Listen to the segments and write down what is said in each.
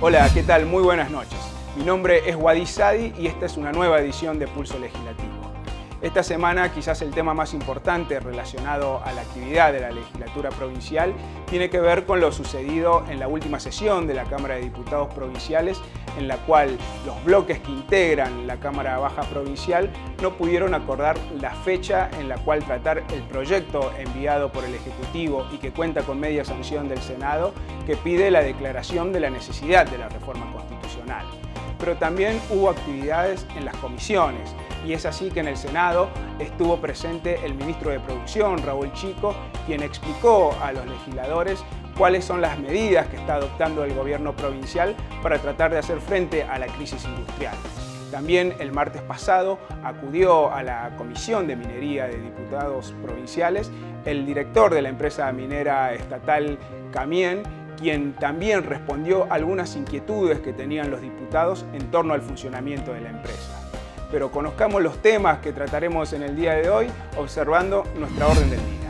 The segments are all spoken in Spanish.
Hola, ¿qué tal? Muy buenas noches. Mi nombre es Wadi Sadi y esta es una nueva edición de Pulso Legislativo. Esta semana quizás el tema más importante relacionado a la actividad de la legislatura provincial tiene que ver con lo sucedido en la última sesión de la Cámara de Diputados Provinciales, en la cual los bloques que integran la Cámara Baja Provincial no pudieron acordar la fecha en la cual tratar el proyecto enviado por el Ejecutivo y que cuenta con media sanción del Senado, que pide la declaración de la necesidad de la reforma constitucional. Pero también hubo actividades en las comisiones, y es así que en el Senado estuvo presente el ministro de Producción, Raúl Chico, quien explicó a los legisladores cuáles son las medidas que está adoptando el gobierno provincial para tratar de hacer frente a la crisis industrial. También el martes pasado acudió a la Comisión de Minería de Diputados Provinciales el director de la empresa minera estatal Camien, quien también respondió a algunas inquietudes que tenían los diputados en torno al funcionamiento de la empresa. Pero conozcamos los temas que trataremos en el día de hoy observando nuestra orden del día.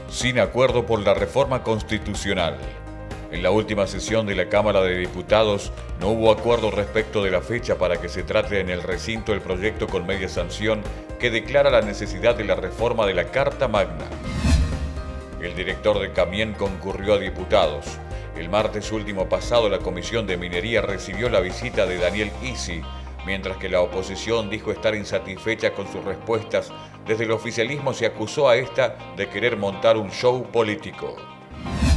Sin acuerdo por la reforma constitucional. En la última sesión de la Cámara de Diputados no hubo acuerdo respecto de la fecha para que se trate en el recinto el proyecto con media sanción que declara la necesidad de la reforma de la Carta Magna. El director de Camien concurrió a diputados. El martes último pasado la Comisión de Minería recibió la visita de Daniel Isi, mientras que la oposición dijo estar insatisfecha con sus respuestas. Desde el oficialismo se acusó a esta de querer montar un show político.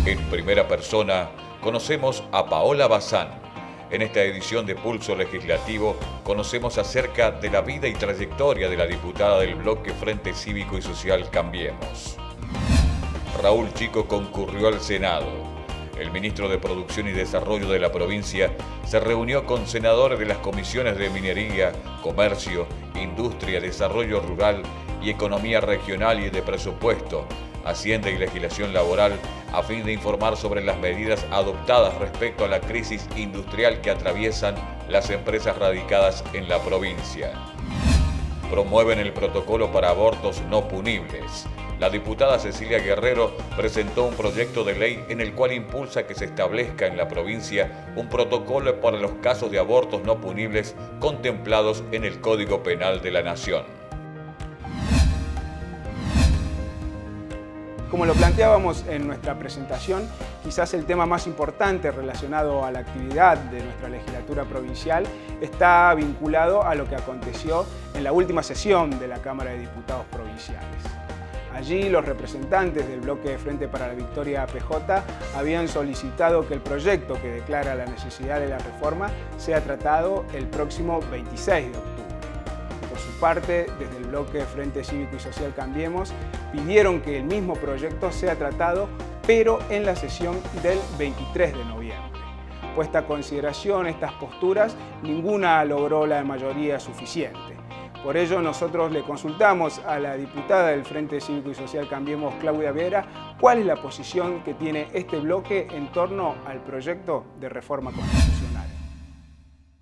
En primera persona, conocemos a Paola Bazán. En esta edición de Pulso Legislativo, conocemos acerca de la vida y trayectoria de la diputada del bloque Frente Cívico y Social Cambiemos. Raúl Chico concurrió al Senado. El ministro de Producción y Desarrollo de la provincia se reunió con senadores de las comisiones de Minería, Comercio, Industria, Desarrollo Rural y Economía Regional y de Presupuesto, Hacienda y Legislación Laboral, a fin de informar sobre las medidas adoptadas respecto a la crisis industrial que atraviesan las empresas radicadas en la provincia. Promueven el protocolo para abortos no punibles. La diputada Cecilia Guerrero presentó un proyecto de ley en el cual impulsa que se establezca en la provincia un protocolo para los casos de abortos no punibles contemplados en el Código Penal de la Nación. Como lo planteábamos en nuestra presentación, quizás el tema más importante relacionado a la actividad de nuestra legislatura provincial está vinculado a lo que aconteció en la última sesión de la Cámara de Diputados Provinciales. Allí los representantes del bloque de Frente para la Victoria PJ habían solicitado que el proyecto que declara la necesidad de la reforma sea tratado el próximo 26 de octubre. Por su parte, desde el bloque Frente Cívico y Social Cambiemos, pidieron que el mismo proyecto sea tratado, pero en la sesión del 23 de noviembre. Puesta a consideración estas posturas, ninguna logró la mayoría suficiente. Por ello, nosotros le consultamos a la diputada del Frente Cívico y Social Cambiemos, Claudia Vera, cuál es la posición que tiene este bloque en torno al proyecto de reforma constitucional.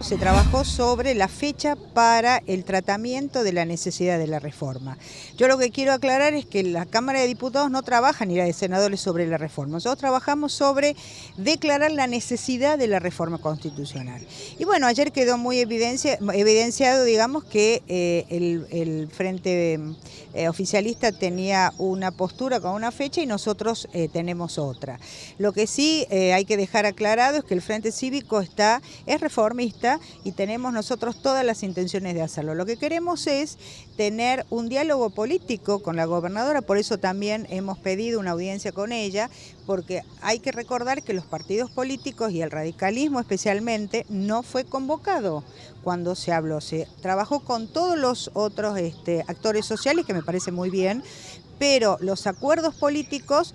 Se trabajó sobre la fecha para el tratamiento de la necesidad de la reforma. Yo lo que quiero aclarar es que la Cámara de Diputados no trabaja ni la de senadores sobre la reforma. Nosotros trabajamos sobre declarar la necesidad de la reforma constitucional. Y bueno, ayer quedó muy evidenciado, digamos, que el Frente oficialista tenía una postura con una fecha y nosotros tenemos otra. Lo que sí hay que dejar aclarado es que el Frente Cívico es reformista y tenemos nosotros todas las intenciones de hacerlo. Lo que queremos es tener un diálogo político con la gobernadora, por eso también hemos pedido una audiencia con ella, porque hay que recordar que los partidos políticos y el radicalismo especialmente no fue convocado cuando se habló. Se trabajó con todos los otros actores sociales, que me parece muy bien, pero los acuerdos políticos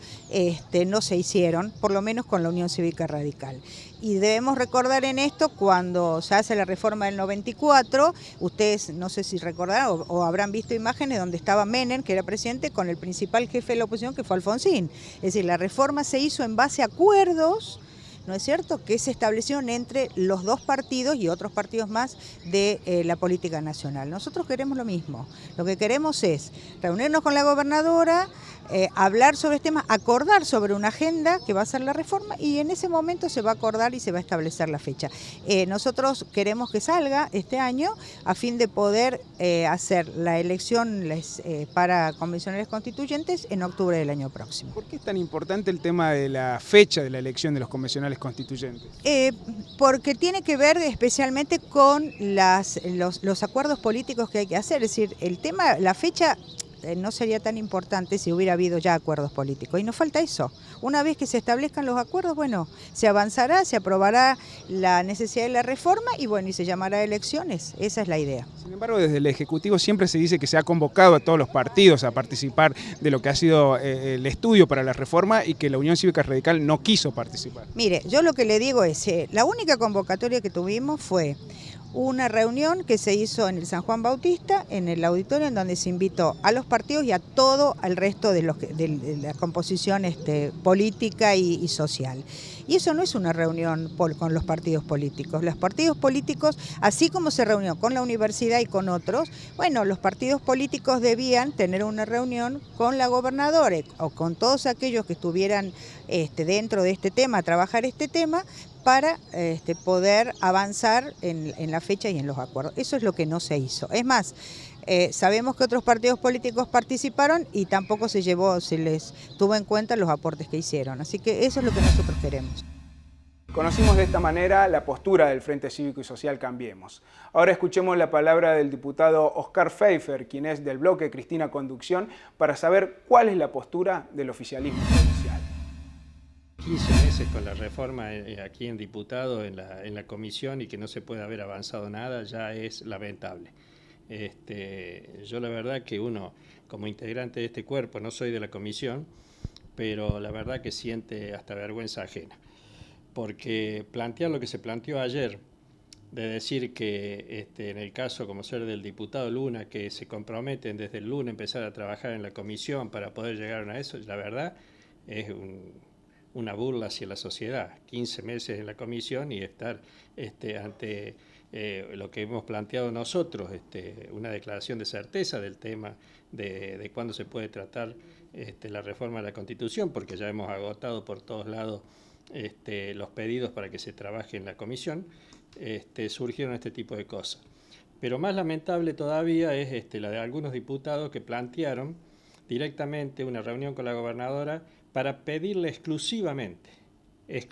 no se hicieron, por lo menos con la Unión Cívica Radical. Y debemos recordar en esto, cuando se hace la reforma del 94, ustedes no sé si recordarán o habrán visto imágenes donde estaba Menem, que era presidente, con el principal jefe de la oposición, que fue Alfonsín. Es decir, la reforma se hizo en base a acuerdos ¿no es cierto?, que se establecieron entre los dos partidos y otros partidos más de la política nacional. Nosotros queremos lo mismo. Lo que queremos es reunirnos con la gobernadora, hablar sobre este tema, acordar sobre una agenda que va a ser la reforma y en ese momento se va a acordar y se va a establecer la fecha. Nosotros queremos que salga este año a fin de poder hacer la elección para convencionales constituyentes en octubre del año próximo. ¿Por qué es tan importante el tema de la fecha de la elección de los convencionales constituyentes? Porque tiene que ver especialmente con los acuerdos políticos que hay que hacer, es decir, el tema, la fecha no sería tan importante si hubiera habido ya acuerdos políticos. Y nos falta eso. Una vez que se establezcan los acuerdos, bueno, se avanzará, se aprobará la necesidad de la reforma y bueno, y se llamará elecciones. Esa es la idea. Sin embargo, desde el Ejecutivo siempre se dice que se ha convocado a todos los partidos a participar de lo que ha sido el estudio para la reforma y que la Unión Cívica Radical no quiso participar. Mire, yo lo que le digo es, la única convocatoria que tuvimos fue una reunión que se hizo en el San Juan Bautista, en el auditorio, en donde se invitó a los partidos y a todo el resto de la composición política y social. Y eso no es una reunión con los partidos políticos. Los partidos políticos, así como se reunió con la universidad y con otros, bueno, los partidos políticos debían tener una reunión con la gobernadora o con todos aquellos que estuvieran dentro de este tema, trabajar este tema, para poder avanzar en la fecha y en los acuerdos. Eso es lo que no se hizo. Es más, sabemos que otros partidos políticos participaron y tampoco se les tuvo en cuenta los aportes que hicieron. Así que eso es lo que nosotros queremos. Conocimos de esta manera la postura del Frente Cívico y Social Cambiemos. Ahora escuchemos la palabra del diputado Oscar Pfeiffer, quien es del bloque Cristina Conducción, para saber cuál es la postura del oficialismo provincial. 15 meses con la reforma aquí en diputado, en la comisión, y que no se puede haber avanzado nada, ya es lamentable. Yo la verdad que uno, como integrante de este cuerpo, no soy de la comisión, pero la verdad que siente hasta vergüenza ajena. Porque plantear lo que se planteó ayer, de decir que en el caso como ser del diputado Luna, que se comprometen desde el lunes a empezar a trabajar en la comisión para poder llegar a eso, la verdad es una burla hacia la sociedad. 15 meses en la comisión y estar ante lo que hemos planteado nosotros, una declaración de certeza del tema de cuándo se puede tratar la reforma de la Constitución, porque ya hemos agotado por todos lados los pedidos para que se trabaje en la comisión, surgieron este tipo de cosas. Pero más lamentable todavía es la de algunos diputados que plantearon directamente una reunión con la gobernadora para pedirle exclusivamente, es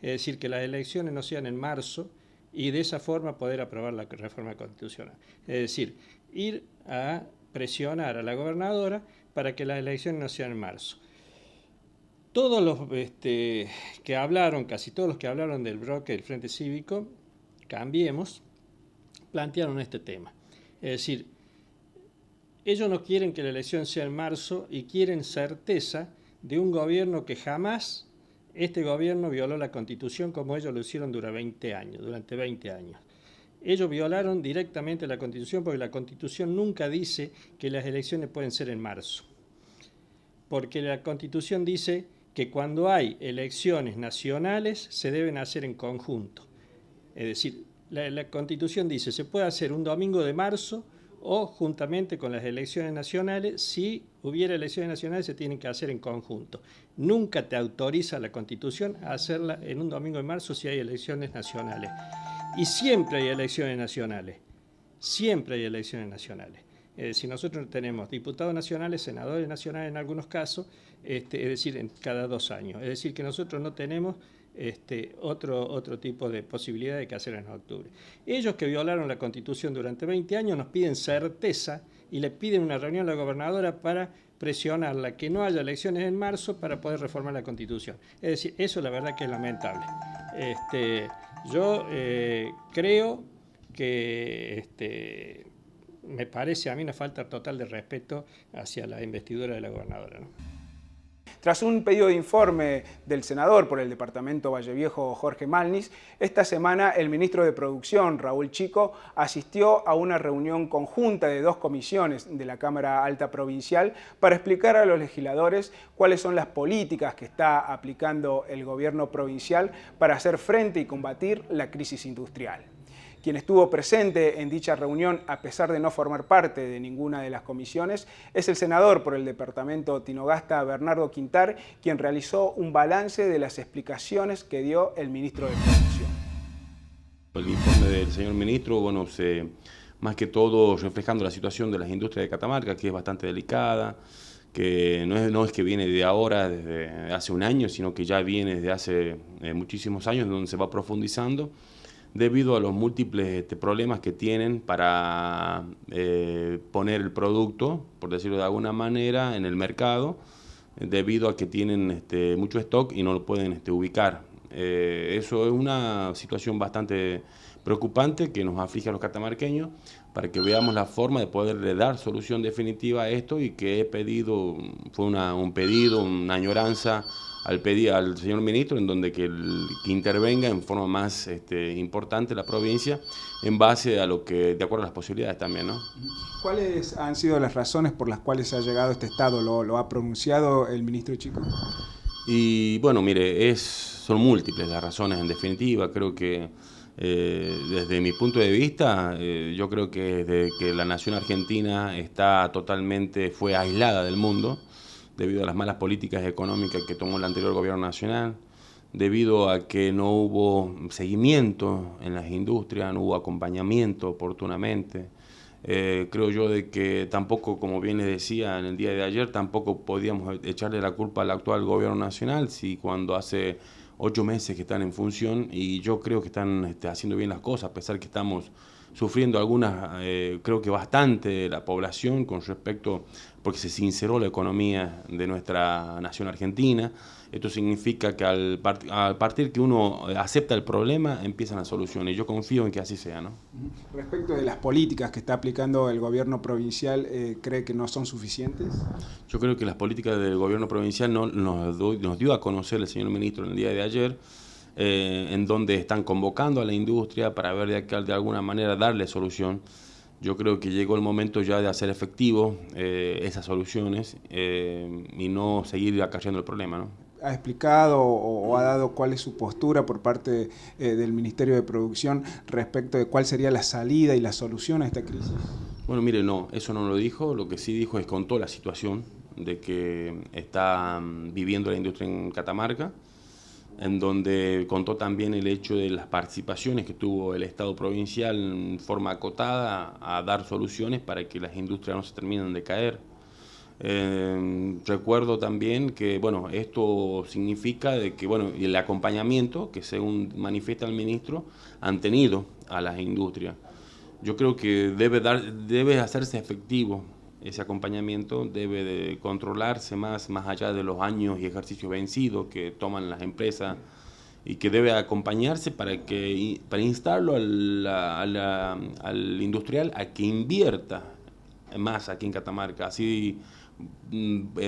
decir, que las elecciones no sean en marzo y de esa forma poder aprobar la reforma constitucional. Es decir, ir a presionar a la gobernadora para que las elecciones no sean en marzo. Todos los que hablaron, casi todos los que hablaron del bloque del Frente Cívico, Cambiemos, plantearon este tema. Es decir, ellos no quieren que la elección sea en marzo y quieren certeza de un gobierno que jamás, este gobierno violó la Constitución como ellos lo hicieron durante 20 años. Ellos violaron directamente la Constitución porque la Constitución nunca dice que las elecciones pueden ser en marzo. Porque la Constitución dice que cuando hay elecciones nacionales se deben hacer en conjunto. Es decir, la Constitución dice se puede hacer un domingo de marzo o juntamente con las elecciones nacionales. Si hubiera elecciones nacionales se tienen que hacer en conjunto. Nunca te autoriza la Constitución a hacerla en un domingo de marzo si hay elecciones nacionales. Y siempre hay elecciones nacionales. Siempre hay elecciones nacionales. Es decir, nosotros tenemos diputados nacionales, senadores nacionales en algunos casos, es decir, en cada 2 años. Es decir, que nosotros no tenemos otro tipo de posibilidad de que hacer en octubre. Ellos que violaron la Constitución durante 20 años nos piden certeza y le piden una reunión a la gobernadora para presionarla, que no haya elecciones en marzo para poder reformar la Constitución. Es decir, eso la verdad que es lamentable. Yo creo que me parece a mí una falta total de respeto hacia la investidura de la gobernadora, ¿no? Tras un pedido de informe del senador por el departamento Valleviejo, Jorge Malnis, esta semana el ministro de Producción, Raúl Chico, asistió a una reunión conjunta de dos comisiones de la Cámara Alta Provincial para explicar a los legisladores cuáles son las políticas que está aplicando el gobierno provincial para hacer frente y combatir la crisis industrial. Quien estuvo presente en dicha reunión, a pesar de no formar parte de ninguna de las comisiones, es el senador por el departamento Tinogasta, Bernardo Quintar, quien realizó un balance de las explicaciones que dio el ministro de Producción. El informe del señor ministro, bueno, más que todo reflejando la situación de las industrias de Catamarca, que es bastante delicada, que no es que viene de ahora, desde hace un año, sino que ya viene desde hace muchísimos años, donde se va profundizando, debido a los múltiples problemas que tienen para poner el producto, por decirlo de alguna manera, en el mercado, debido a que tienen mucho stock y no lo pueden ubicar. Eso es una situación bastante preocupante que nos aflige a los catamarqueños, para que veamos la forma de poderle dar solución definitiva a esto, y que he pedido, fue un pedido, una añoranza al señor ministro, en donde que intervenga en forma más importante la provincia, en base a lo que, de acuerdo a las posibilidades también, ¿no? ¿Cuáles han sido las razones por las cuales se ha llegado a este estado? ¿Lo ha pronunciado el ministro Chico? Y bueno, mire, son múltiples las razones en definitiva. Creo que desde mi punto de vista, yo creo que desde que la nación argentina fue aislada del mundo, debido a las malas políticas económicas que tomó el anterior gobierno nacional, debido a que no hubo seguimiento en las industrias, no hubo acompañamiento oportunamente. Creo yo de que tampoco, como bien les decía en el día de ayer, tampoco podíamos echarle la culpa al actual gobierno nacional, si cuando hace 8 meses que están en función, y yo creo que están haciendo bien las cosas, a pesar que estamos sufriendo creo que bastante la población con respecto, porque se sinceró la economía de nuestra nación argentina. Esto significa que al partir que uno acepta el problema, empiezan las soluciones, y yo confío en que así sea, ¿no? Respecto de las políticas que está aplicando el gobierno provincial, ¿cree que no son suficientes? Yo creo que las políticas del gobierno provincial nos dio a conocer el señor ministro en el día de ayer, en donde están convocando a la industria para ver de alguna manera darle solución. Yo creo que llegó el momento ya de hacer efectivo esas soluciones y no seguir acarreando el problema, ¿no? ¿Ha explicado o ha dado cuál es su postura por parte del Ministerio de Producción respecto de cuál sería la salida y la solución a esta crisis? Bueno, mire, no, eso no lo dijo. Lo que sí dijo es contó la situación de que está viviendo la industria en Catamarca, en donde contó también el hecho de las participaciones que tuvo el Estado provincial en forma acotada a dar soluciones para que las industrias no se terminen de caer. Recuerdo también que, bueno, esto significa de que, bueno, el acompañamiento que, según manifiesta el ministro, han tenido a las industrias. Yo creo que debe hacerse efectivo ese acompañamiento, debe de controlarse más allá de los años y ejercicios vencidos que toman las empresas, y que debe acompañarse para instarlo al industrial a que invierta más aquí en Catamarca. Así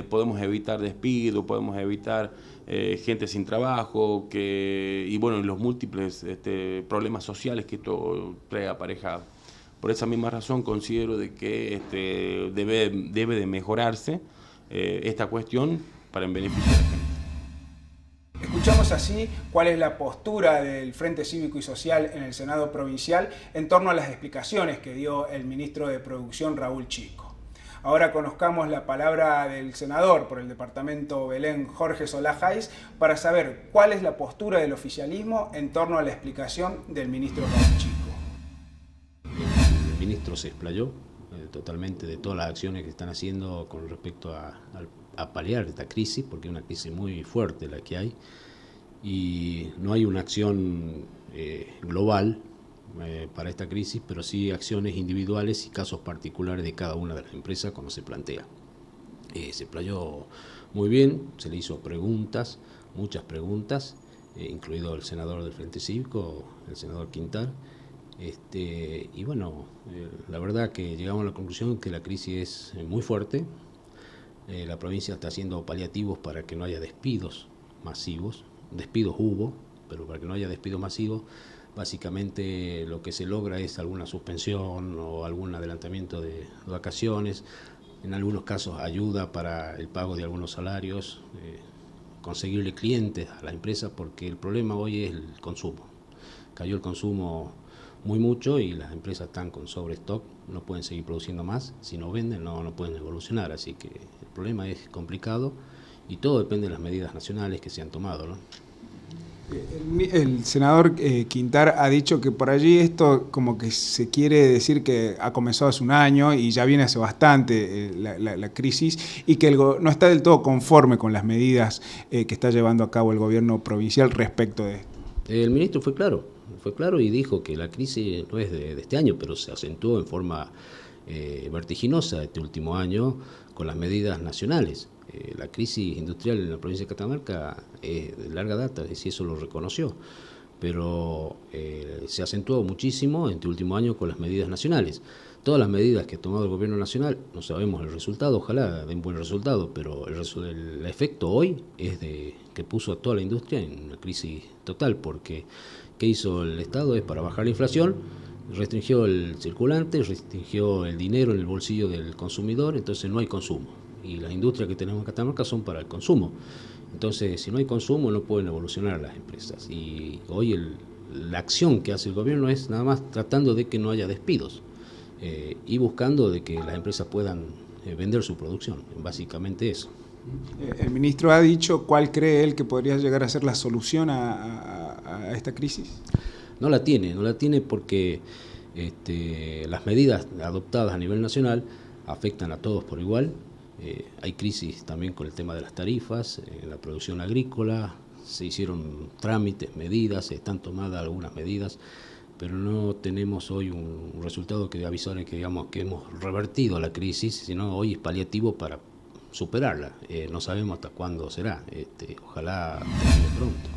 podemos evitar despido, podemos evitar gente sin trabajo, y bueno, los múltiples problemas sociales que esto trae aparejado. Por esa misma razón considero de que debe de mejorarse esta cuestión para en beneficio de la gente. Escuchamos así cuál es la postura del Frente Cívico y Social en el Senado Provincial en torno a las explicaciones que dio el ministro de Producción, Raúl Chico. Ahora conozcamos la palabra del senador por el departamento Belén, Jorge Solá Jaiz, para saber cuál es la postura del oficialismo en torno a la explicación del ministro Raúl Chico. El ministro se explayó totalmente de todas las acciones que están haciendo con respecto a paliar esta crisis, porque es una crisis muy fuerte la que hay, y no hay una acción global para esta crisis, pero sí acciones individuales y casos particulares de cada una de las empresas cuando se plantea. Se explayó muy bien, se le hizo preguntas, muchas preguntas, incluido el senador del Frente Cívico, el senador Quintar. Y bueno, la verdad que llegamos a la conclusión que la crisis es muy fuerte, La provincia está haciendo paliativos para que no haya despidos masivos. Despidos hubo, pero para que no haya despidos masivos, básicamente lo que se logra es alguna suspensión o algún adelantamiento de vacaciones, en algunos casos ayuda para el pago de algunos salarios, conseguirle clientes a las empresas, porque el problema hoy es el consumo. Cayó el consumo muy mucho y las empresas están con sobrestock, no pueden seguir produciendo más, si no venden no pueden evolucionar, así que el problema es complicado y todo depende de las medidas nacionales que se han tomado, ¿no? El senador Quintar ha dicho que por allí esto como que se quiere decir que ha comenzado hace un año y ya viene hace bastante la crisis, y que no está del todo conforme con las medidas que está llevando a cabo el gobierno provincial respecto de esto. El ministro fue claro y dijo que la crisis no es de este año, pero se acentuó en forma vertiginosa este último año con las medidas nacionales. La crisis industrial en la provincia de Catamarca es de larga data, es decir, eso lo reconoció, pero se acentuó muchísimo en este último año con las medidas nacionales. Todas las medidas que ha tomado el gobierno nacional, no sabemos el resultado, ojalá den buen resultado, pero el efecto hoy es que puso a toda la industria en una crisis total, porque ¿qué hizo el Estado? Es para bajar la inflación, restringió el circulante, restringió el dinero en el bolsillo del consumidor, entonces no hay consumo. Y las industrias que tenemos en Catamarca son para el consumo. Entonces, si no hay consumo, no pueden evolucionar las empresas. Y hoy la acción que hace el gobierno es nada más tratando de que no haya despidos y buscando de que las empresas puedan vender su producción. Básicamente eso. El ministro ha dicho cuál cree él que podría llegar a ser la solución a esta crisis. No la tiene porque las medidas adoptadas a nivel nacional afectan a todos por igual. Hay crisis también con el tema de las tarifas, en la producción agrícola, se hicieron trámites, medidas, se están tomadas algunas medidas, pero no tenemos hoy un resultado que avisore que digamos que hemos revertido la crisis, sino hoy es paliativo para superarla. No sabemos hasta cuándo será, ojalá termine pronto.